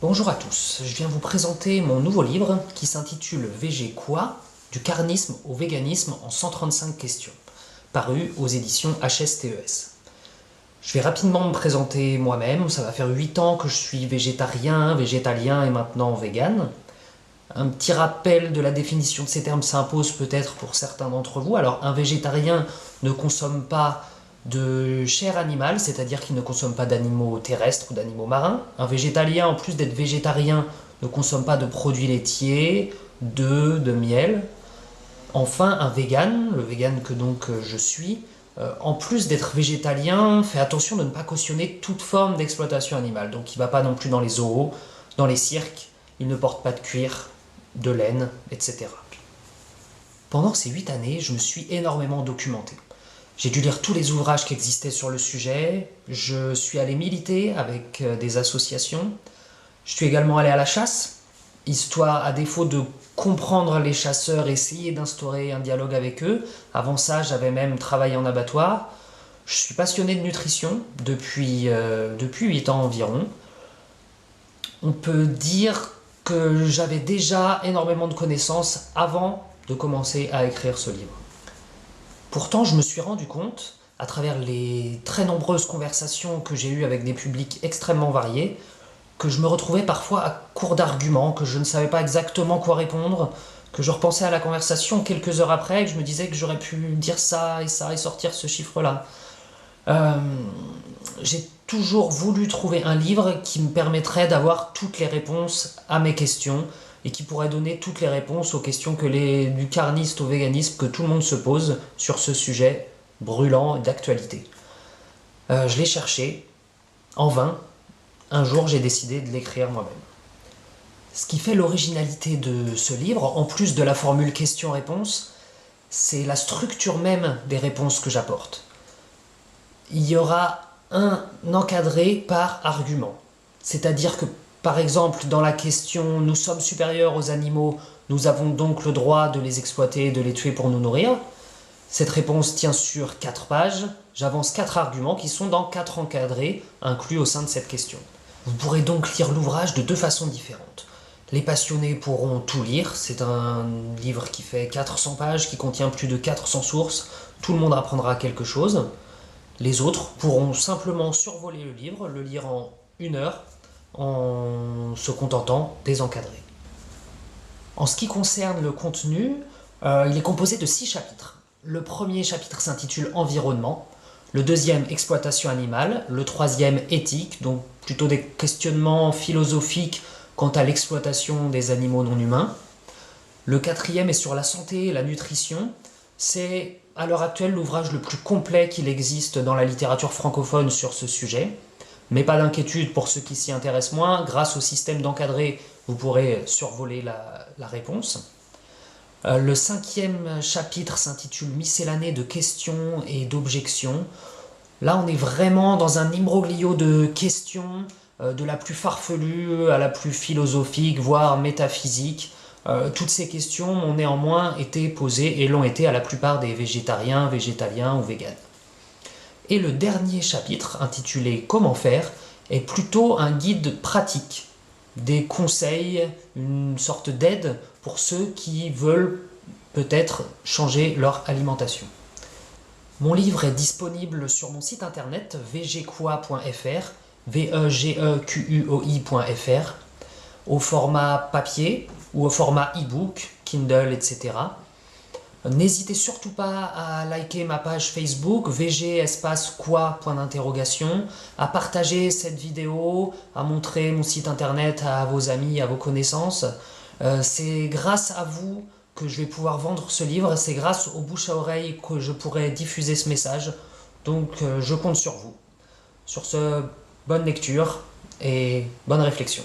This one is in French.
Bonjour à tous, je viens vous présenter mon nouveau livre qui s'intitule VG quoi? Du carnisme au véganisme en 135 questions, paru aux éditions HSTES. Je vais rapidement me présenter moi-même, ça va faire 8 ans que je suis végétarien, végétalien et maintenant vegan. Un petit rappel de la définition de ces termes s'impose peut-être pour certains d'entre vous. Alors un végétarien ne consomme pas de chair animale, c'est-à-dire qu'il ne consomme pas d'animaux terrestres ou d'animaux marins. Un végétalien, en plus d'être végétarien, ne consomme pas de produits laitiers, d'œufs, de miel. Enfin, un vegan, le vegan que donc je suis, en plus d'être végétalien, fait attention de ne pas cautionner toute forme d'exploitation animale. Donc il ne va pas non plus dans les zoos, dans les cirques, il ne porte pas de cuir, de laine, etc. Pendant ces 8 années, je me suis énormément documenté. J'ai dû lire tous les ouvrages qui existaient sur le sujet, je suis allé militer avec des associations, je suis également allé à la chasse, histoire, à défaut de comprendre les chasseurs, essayer d'instaurer un dialogue avec eux. Avant ça, j'avais même travaillé en abattoir. Je suis passionné de nutrition depuis 8 ans environ. On peut dire que j'avais déjà énormément de connaissances avant de commencer à écrire ce livre. Pourtant, je me suis rendu compte, à travers les très nombreuses conversations que j'ai eues avec des publics extrêmement variés, que je me retrouvais parfois à court d'arguments, que je ne savais pas exactement quoi répondre, que je repensais à la conversation quelques heures après et que je me disais que j'aurais pu dire ça et sortir ce chiffre-là. J'ai toujours voulu trouver un livre qui me permettrait d'avoir toutes les réponses à mes questions et qui pourrait donner toutes les réponses aux questions du carniste au véganisme que tout le monde se pose sur ce sujet brûlant et d'actualité. Je l'ai cherché, en vain. Un jour, j'ai décidé de l'écrire moi-même. Ce qui fait l'originalité de ce livre, en plus de la formule question-réponse, c'est la structure même des réponses que j'apporte. Il y aura un encadré par argument. C'est-à-dire que, par exemple, dans la question « Nous sommes supérieurs aux animaux, nous avons donc le droit de les exploiter et de les tuer pour nous nourrir », cette réponse tient sur 4 pages. J'avance 4 arguments qui sont dans 4 encadrés inclus au sein de cette question. Vous pourrez donc lire l'ouvrage de 2 façons différentes. Les passionnés pourront tout lire, c'est un livre qui fait 400 pages, qui contient plus de 400 sources, tout le monde apprendra quelque chose. Les autres pourront simplement survoler le livre, le lire en 1 heure, en se contentant des encadrés. En ce qui concerne le contenu, il est composé de 6 chapitres. Le premier chapitre s'intitule Environnement, le deuxième Exploitation animale, le troisième Éthique, donc plutôt des questionnements philosophiques quant à l'exploitation des animaux non humains. Le quatrième est sur la santé et la nutrition. C'est à l'heure actuelle l'ouvrage le plus complet qu'il existe dans la littérature francophone sur ce sujet. Mais pas d'inquiétude pour ceux qui s'y intéressent moins, grâce au système d'encadré, vous pourrez survoler la réponse. Le 5e chapitre s'intitule Miscellanée de questions et d'objections. Là, on est vraiment dans un imbroglio de questions, de la plus farfelue à la plus philosophique, voire métaphysique. Toutes ces questions ont néanmoins été posées et l'ont été à la plupart des végétariens, végétaliens ou véganes. Et le dernier chapitre, intitulé Comment faire, est plutôt un guide pratique, des conseils, une sorte d'aide pour ceux qui veulent peut-être changer leur alimentation. Mon livre est disponible sur mon site internet vegquoi.fr, vegequi.fr, au format papier ou au format e-book, Kindle, etc. N'hésitez surtout pas à liker ma page Facebook, vg_quoi, à partager cette vidéo, à montrer mon site internet à vos amis, à vos connaissances. C'est grâce à vous que je vais pouvoir vendre ce livre, c'est grâce au bouche à oreille que je pourrai diffuser ce message. Donc je compte sur vous. Sur ce, bonne lecture et bonne réflexion.